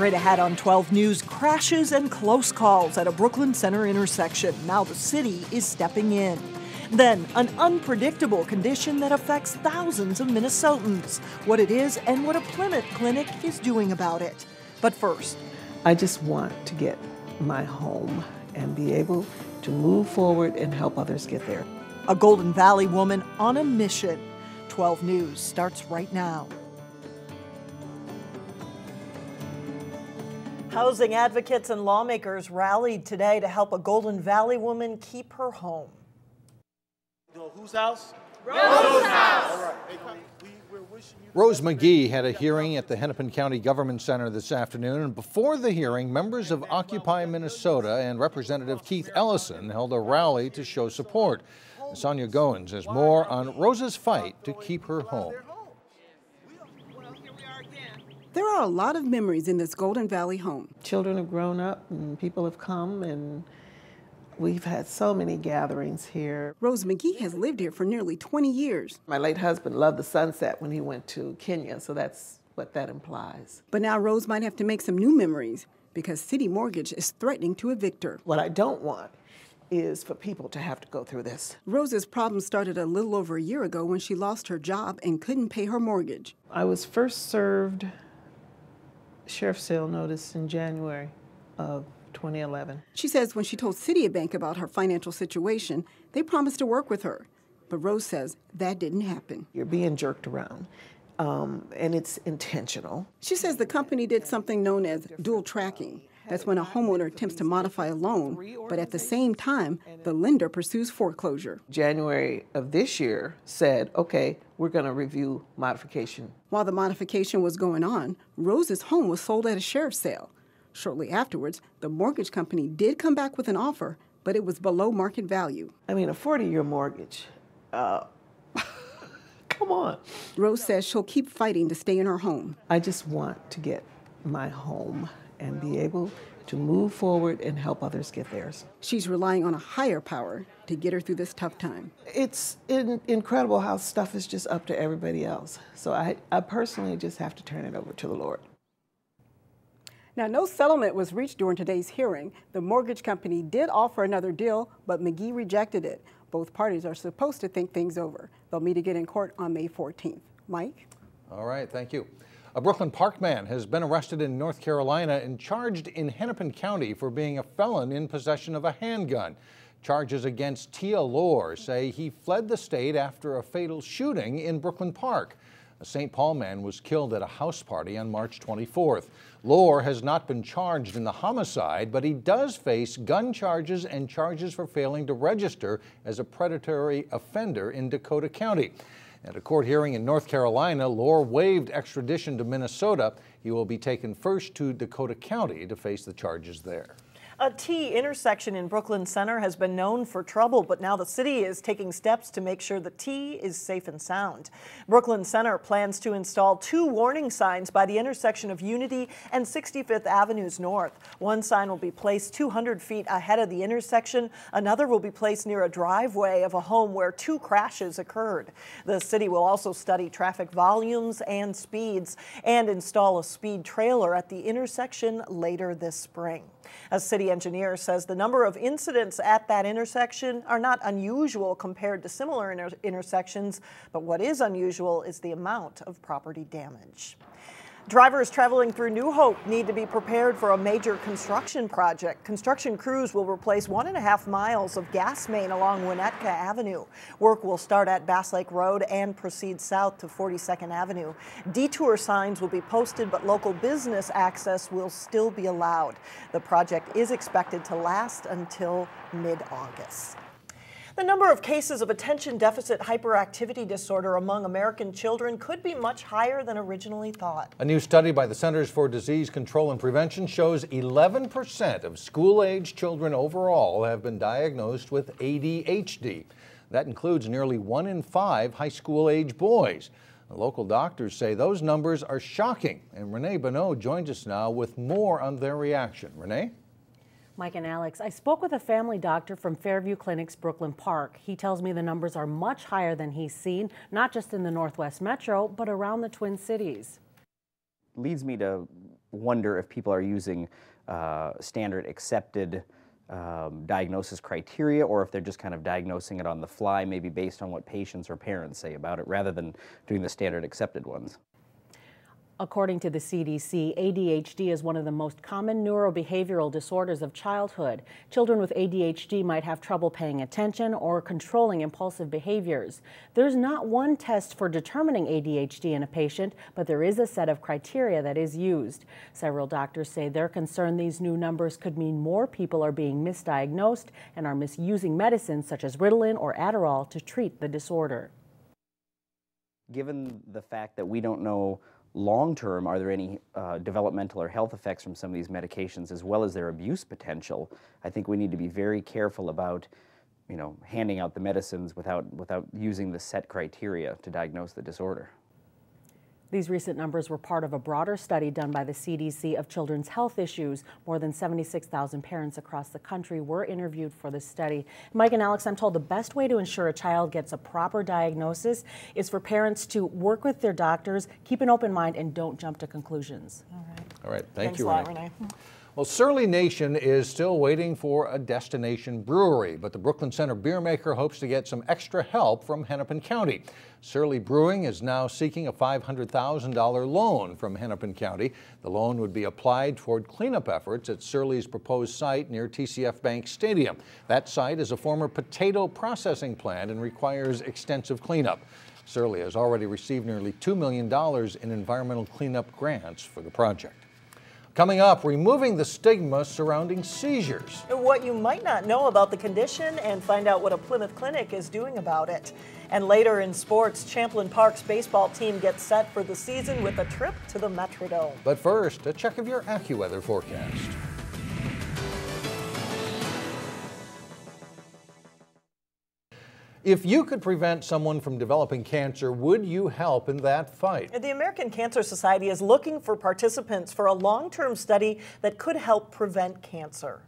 Straight ahead on 12 News, crashes and close calls at a Brooklyn Center intersection. Now the city is stepping in. Then, an unpredictable condition that affects thousands of Minnesotans. What it is and what a Plymouth clinic is doing about it. But first, I just want to get my home and be able to move forward and help others get there. a Golden Valley woman on a mission. 12 News starts right now. Housing advocates and lawmakers rallied today to help a Golden Valley woman keep her home. Whose house? Rose's house. All right. Rose McGee had a hearing at the Hennepin County Government Center this afternoon, and before the hearing, members of Occupy Minnesota and Representative Keith Ellison held a rally to show support. Sonia Goins has more on Rose's fight to keep her home. There are a lot of memories in this Golden Valley home. Children have grown up and people have come, and we've had so many gatherings here. Rose McGee has lived here for nearly 20 years. My late husband loved the sunset when he went to Kenya, so that's what that implies. But now Rose might have to make some new memories because City Mortgage is threatening to evict her. What I don't want is for people to have to go through this. Rose's problem started a little over a year ago when she lost her job and couldn't pay her mortgage. I was first served sheriff's sale notice in January of 2011. She says when she told Citibank about her financial situation, they promised to work with her. But Rose says that didn't happen. You're being jerked around, and it's intentional. She says the company did something known as dual tracking. That's when a homeowner attempts to modify a loan, but at the same time, the lender pursues foreclosure. January of this year said, okay, we're going to review modification. While the modification was going on, Rose's home was sold at a sheriff's sale. Shortly afterwards, the mortgage company did come back with an offer, but it was below market value. I mean, a 40-year mortgage. Come on. Rose says she'll keep fighting to stay in her home. I just want to get my home and be able to move forward and help others get theirs. She's relying on a higher power to get her through this tough time. It's incredible how stuff is just up to everybody else. So I personally just have to turn it over to the Lord. Now, no settlement was reached during today's hearing. The mortgage company did offer another deal, but McGee rejected it. Both parties are supposed to think things over. They'll meet again in court on May 14th. Mike? All right, thank you. A Brooklyn Park man has been arrested in North Carolina and charged in Hennepin County for being a felon in possession of a handgun. Charges against Tia Lohr say he fled the state after a fatal shooting in Brooklyn Park. A St. Paul man was killed at a house party on March 24th. Lohr has not been charged in the homicide, but he does face gun charges and charges for failing to register as a predatory offender in Dakota County. At a court hearing in North Carolina, Lohr waived extradition to Minnesota. He will be taken first to Dakota County to face the charges there. A T intersection in Brooklyn Center has been known for trouble, but now the city is taking steps to make sure the T is safe and sound. Brooklyn Center plans to install 2 warning signs by the intersection of Unity and 65th Avenues North. One sign will be placed 200 feet ahead of the intersection. Another will be placed near a driveway of a home where 2 crashes occurred. The city will also study traffic volumes and speeds and install a speed trailer at the intersection later this spring. A city engineer says the number of incidents at that intersection are not unusual compared to similar intersections, but what is unusual is the amount of property damage. Drivers traveling through New Hope need to be prepared for a major construction project. Construction crews will replace 1.5 miles of gas main along Winnetka Avenue. Work will start at Bass Lake Road and proceed south to 42nd Avenue. Detour signs will be posted, but local business access will still be allowed. The project is expected to last until mid-August. The number of cases of attention deficit hyperactivity disorder among American children could be much higher than originally thought. A new study by the Centers for Disease Control and Prevention shows 11% of school-age children overall have been diagnosed with ADHD. That includes nearly 1 in 5 high school-age boys. The local doctors say those numbers are shocking, and Renee Bonneau joins us now with more on their reaction. Renee? Mike and Alex, I spoke with a family doctor from Fairview Clinic's Brooklyn Park. He tells me the numbers are much higher than he's seen, not just in the Northwest Metro, but around the Twin Cities. Leads me to wonder if people are using standard accepted diagnosis criteria, or if they're just kind of diagnosing it on the fly, maybe based on what patients or parents say about it, rather than doing the standard accepted ones. According to the CDC, ADHD is one of the most common neurobehavioral disorders of childhood. Children with ADHD might have trouble paying attention or controlling impulsive behaviors. There's not one test for determining ADHD in a patient, but there is a set of criteria that is used. Several doctors say they're concerned these new numbers could mean more people are being misdiagnosed and are misusing medicines such as Ritalin or Adderall to treat the disorder. Given the fact that we don't know long-term, are there any developmental or health effects from some of these medications, as well as their abuse potential, I think we need to be very careful about, handing out the medicines without using the set criteria to diagnose the disorder. These recent numbers were part of a broader study done by the CDC of children's health issues. More than 76,000 parents across the country were interviewed for this study. Mike and Alex, I'm told the best way to ensure a child gets a proper diagnosis is for parents to work with their doctors, keep an open mind, and don't jump to conclusions. All right. Thanks you, a lot, Renee. Well, Surly Nation is still waiting for a destination brewery, but the Brooklyn Center beer maker hopes to get some extra help from Hennepin County. Surly Brewing is now seeking a $500,000 loan from Hennepin County. The loan would be applied toward cleanup efforts at Surly's proposed site near TCF Bank Stadium. That site is a former potato processing plant and requires extensive cleanup. Surly has already received nearly $2 million in environmental cleanup grants for the project. Coming up, removing the stigma surrounding seizures. What you might not know about the condition and find out what a Plymouth clinic is doing about it. And later in sports, Champlin Park's baseball team gets set for the season with a trip to the Metrodome. But first, a check of your AccuWeather forecast. If you could prevent someone from developing cancer, would you help in that fight? The American Cancer Society is looking for participants for a long-term study that could help prevent cancer.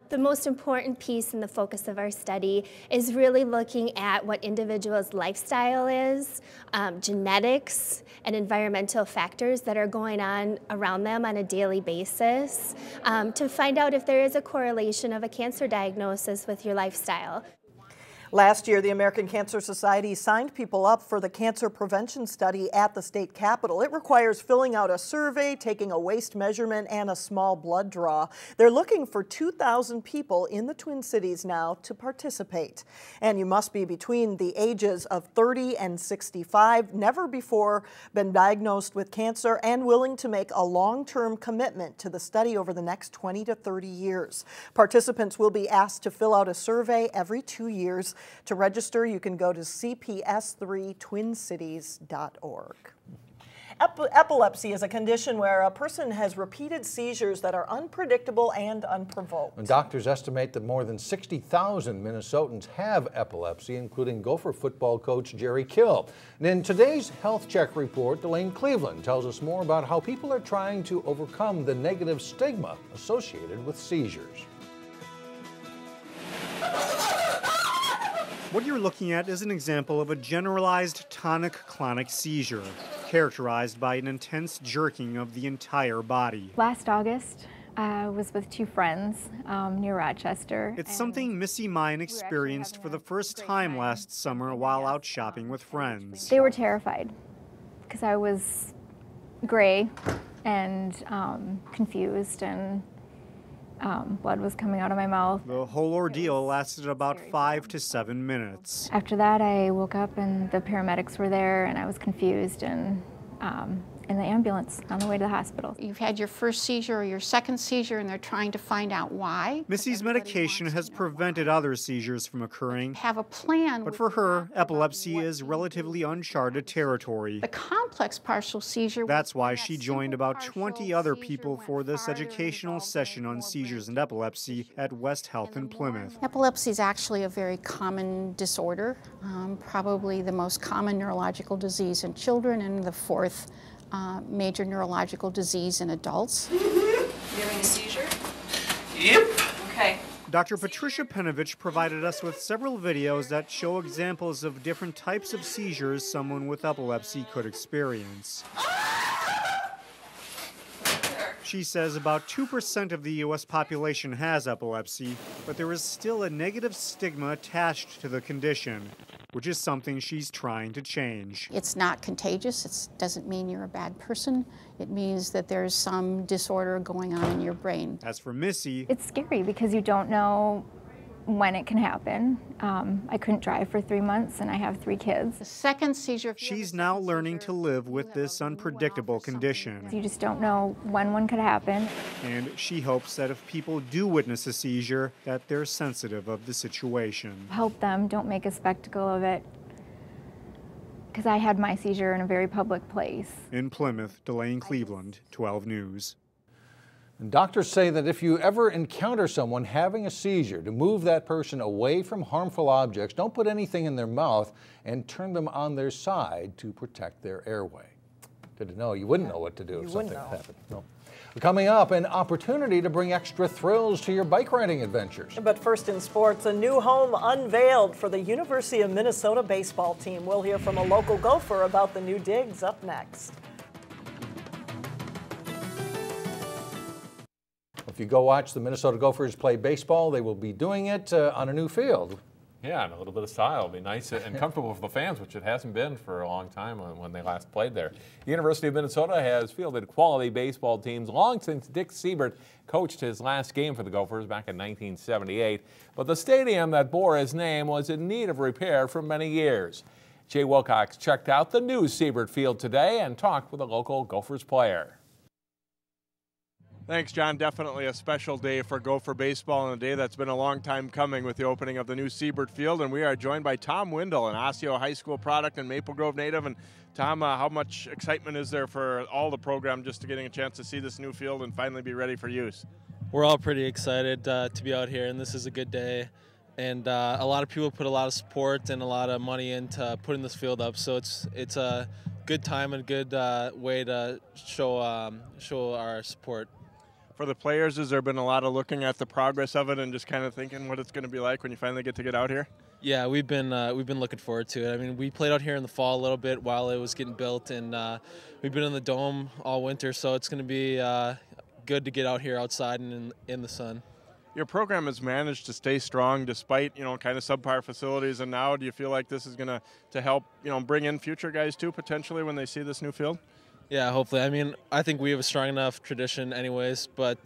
The most important piece in the focus of our study is really looking at what individuals' lifestyle is, genetics, and environmental factors that are going on around them on a daily basis to find out if there is a correlation of a cancer diagnosis with your lifestyle. Last year, the American Cancer Society signed people up for the cancer prevention study at the state capitol. It requires filling out a survey, taking a waist measurement, and a small blood draw. They're looking for 2,000 people in the Twin Cities now to participate. And you must be between the ages of 30 and 65, never before been diagnosed with cancer, and willing to make a long-term commitment to the study over the next 20 to 30 years. Participants will be asked to fill out a survey every 2 years. To register, you can go to cps3twincities.org. Epilepsy is a condition where a person has repeated seizures that are unpredictable and unprovoked. And doctors estimate that more than 60,000 Minnesotans have epilepsy, including Gopher football coach Jerry Kill. And in today's Health Check report, Delane Cleveland tells us more about how people are trying to overcome the negative stigma associated with seizures. What you're looking at is an example of a generalized tonic-clonic seizure, characterized by an intense jerking of the entire body. Last August, I was with two friends near Rochester. It's something Missy Mine experienced for the first time last summer while out shopping with friends. They were terrified because I was gray and confused, and blood was coming out of my mouth. The whole ordeal lasted about 5 to 7 minutes. After that, I woke up and the paramedics were there, and I was confused and in the ambulance on the way to the hospital. You've had your first seizure or your second seizure, and they're trying to find out why. Missy's medication has prevented other seizures from occurring. Have a plan. But for her, epilepsy is relatively uncharted territory. The complex partial seizure. That's why she joined about 20 other people for this educational session on seizures and epilepsy at West Health in Plymouth. Epilepsy is actually a very common disorder, probably the most common neurological disease in children and the fourth major neurological disease in adults. You having a seizure? Yep. Okay. Dr. Patricia Penovich provided us with several videos that show examples of different types of seizures someone with epilepsy could experience. She says about 2% of the U.S. population has epilepsy, but there is still a negative stigma attached to the condition, which is something she's trying to change. It's not contagious. It doesn't mean you're a bad person. It means that there's some disorder going on in your brain. As for Missy, it's scary because you don't know when it can happen. I couldn't drive for 3 months and I have 3 kids. The second seizure. She's now learning to live with this unpredictable condition. You just don't know when one could happen. And she hopes that if people do witness a seizure, that they're sensitive of the situation. Help them, don't make a spectacle of it. Because I had my seizure in a very public place. In Plymouth, Delane Cleveland, 12 News. And doctors say that if you ever encounter someone having a seizure, to move that person away from harmful objects, don't put anything in their mouth, and turn them on their side to protect their airway. Didn't know. You wouldn't know what to do if something happened. No. Coming up, an opportunity to bring extra thrills to your bike riding adventures. But first in sports, a new home unveiled for the University of Minnesota baseball team. We'll hear from a local Gopher about the new digs up next. If you go watch the Minnesota Gophers play baseball, they will be doing it on a new field. Yeah, and a little bit of style. It'll be nice and comfortable for the fans, which it hasn't been for a long time when they last played there. The University of Minnesota has fielded quality baseball teams long since Dick Siebert coached his last game for the Gophers back in 1978. But the stadium that bore his name was in need of repair for many years. Jay Wilcox checked out the new Siebert Field today and talked with a local Gophers player. Thanks, John. Definitely a special day for Gopher baseball and a day that's been a long time coming with the opening of the new Siebert Field. And we are joined by Tom Windle, an Osseo High School product and Maple Grove native. And Tom, how much excitement is there for all the program just to getting a chance to see this new field and finally be ready for use? We're all pretty excited to be out here, and this is a good day. And a lot of people put a lot of support and a lot of money into putting this field up. So it's a good time and good way to show our support. For the players, has there been a lot of looking at the progress of it and just kind of thinking what it's going to be like when you finally get out here? Yeah, we've been looking forward to it. I mean, we played out here in the fall a little bit while it was getting built, and we've been in the dome all winter, so it's going to be good to get out here outside and in the sun. Your program has managed to stay strong despite, kind of subpar facilities, and now do you feel like this is going to help, bring in future guys too potentially when they see this new field? Yeah, hopefully. I mean, I think we have a strong enough tradition anyways, but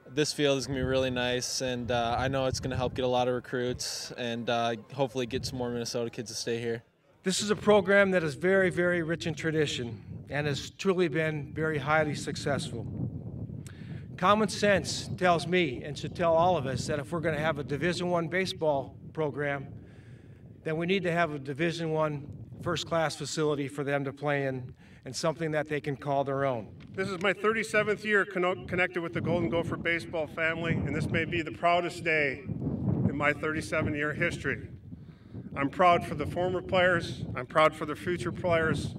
this field is going to be really nice, and I know it's going to help get a lot of recruits and hopefully get some more Minnesota kids to stay here. This is a program that is very, very rich in tradition and has truly been very highly successful. Common sense tells me, and should tell all of us, that if we're going to have a Division I baseball program, then we need to have a Division I first-class facility for them to play in, and something that they can call their own. This is my 37th year connected with the Golden Gopher baseball family, and this may be the proudest day in my 37-year history. I'm proud for the former players, I'm proud for the future players,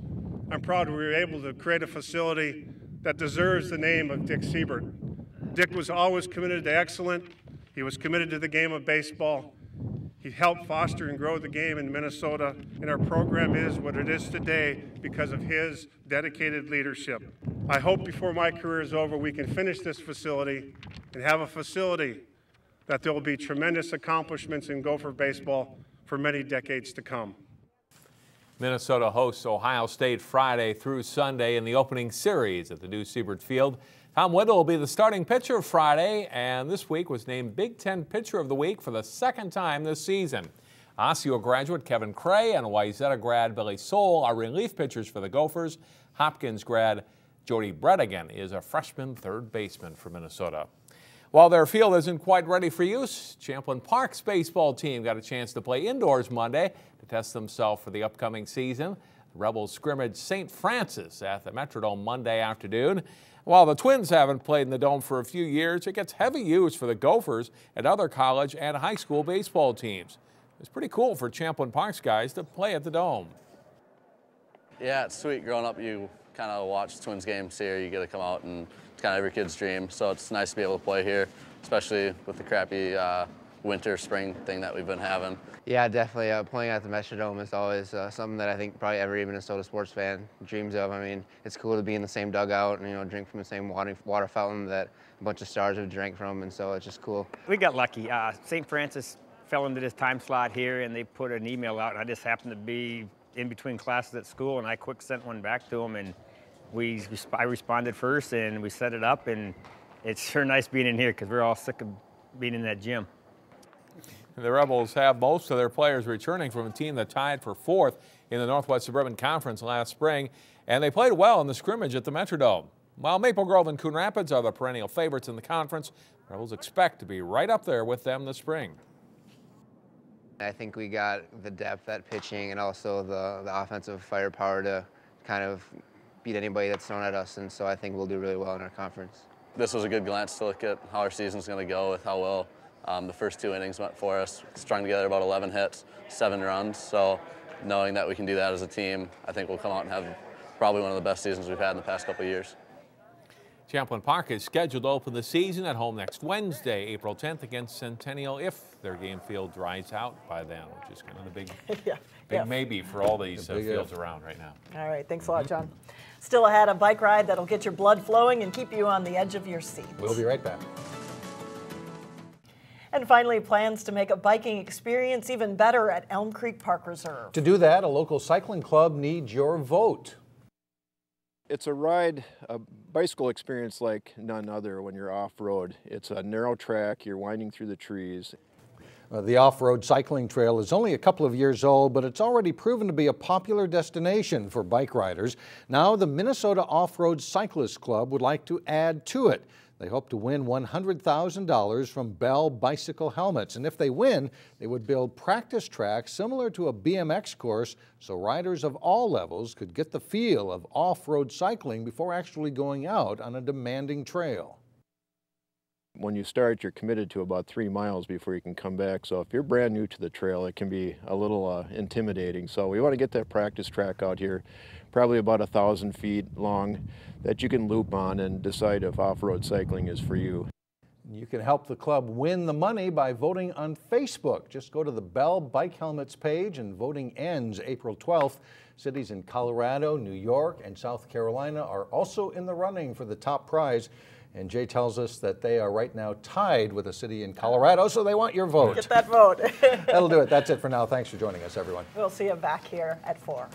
I'm proud we were able to create a facility that deserves the name of Dick Siebert. Dick was always committed to excellence, he was committed to the game of baseball. He helped foster and grow the game in Minnesota, and our program is what it is today because of his dedicated leadership. I hope before my career is over we can finish this facility and have a facility that there will be tremendous accomplishments in Gopher baseball for many decades to come. Minnesota hosts Ohio State Friday through Sunday in the opening series at the new Siebert Field. Tom Windle will be the starting pitcher Friday, and this week was named Big Ten Pitcher of the Week for the second time this season. Osseo graduate Kevin Cray and Wayzata grad Billy Soule are relief pitchers for the Gophers. Hopkins grad Jody Bredigan is a freshman third baseman for Minnesota. While their field isn't quite ready for use, Champlin Park's baseball team got a chance to play indoors Monday to test themselves for the upcoming season. The Rebels scrimmaged St. Francis at the Metrodome Monday afternoon. While the Twins haven't played in the Dome for a few years, it gets heavy use for the Gophers and other college and high school baseball teams. It's pretty cool for Champlin Park's guys to play at the Dome. Yeah, it's sweet. Growing up, you kind of watch Twins games here. You get to come out, and it's kind of every kid's dream. So it's nice to be able to play here, especially with the crappy winter, spring thing that we've been having. Yeah, definitely. Playing at the Metrodome is always something that I think probably every Minnesota sports fan dreams of. I mean, it's cool to be in the same dugout and, you know, drink from the same water fountain that a bunch of stars have drank from, and so it's just cool. We got lucky. St. Francis fell into this time slot here, and they put an email out, and I just happened to be in between classes at school, and I quick sent one back to them, and I responded first, and we set it up, and it's sure nice being in here because we're all sick of being in that gym. The Rebels have most of their players returning from a team that tied for 4th in the Northwest Suburban Conference last spring, and they played well in the scrimmage at the Metrodome. While Maple Grove and Coon Rapids are the perennial favorites in the conference, the Rebels expect to be right up there with them this spring. I think we got the depth at pitching and also the offensive firepower to kind of beat anybody that's thrown at us, and so I think we'll do really well in our conference. This was a good glance to look at how our season's going to go with how well the first 2 innings went for us. Strung together about 11 hits, 7 runs, so knowing that we can do that as a team, I think we'll come out and have probably one of the best seasons we've had in the past couple of years. Champlin Park is scheduled to open the season at home next Wednesday, April 10th against Centennial if their game field dries out by then, which is kind of the big maybe for all these fields around right now. All right, thanks a lot, John. Still ahead, a bike ride that'll get your blood flowing and keep you on the edge of your seat. We'll be right back. And finally, plans to make a biking experience even better at Elm Creek Park Reserve. To do that, a local cycling club needs your vote. It's a bicycle experience like none other when you're off-road. It's a narrow track, you're winding through the trees. The off-road cycling trail is only a couple of years old, but it's already proven to be a popular destination for bike riders. Now the Minnesota Off-Road Cyclist Club would like to add to it. They hope to win $100,000 from Bell bicycle helmets, and if they win, they would build practice tracks similar to a BMX course so riders of all levels could get the feel of off-road cycling before actually going out on a demanding trail. When you start, you're committed to about 3 miles before you can come back, so if you're brand new to the trail, it can be a little intimidating. So we want to get that practice track out here, probably about 1,000 feet long, that you can loop on and decide if off-road cycling is for you. You can help the club win the money by voting on Facebook. Just go to the Bell Bike Helmets page, and voting ends April 12th. Cities in Colorado, New York, and South Carolina are also in the running for the top prize. And Jay tells us that they are right now tied with a city in Colorado, so they want your vote. Get that vote. That'll do it. That's it for now. Thanks for joining us, everyone. We'll see you back here at 4.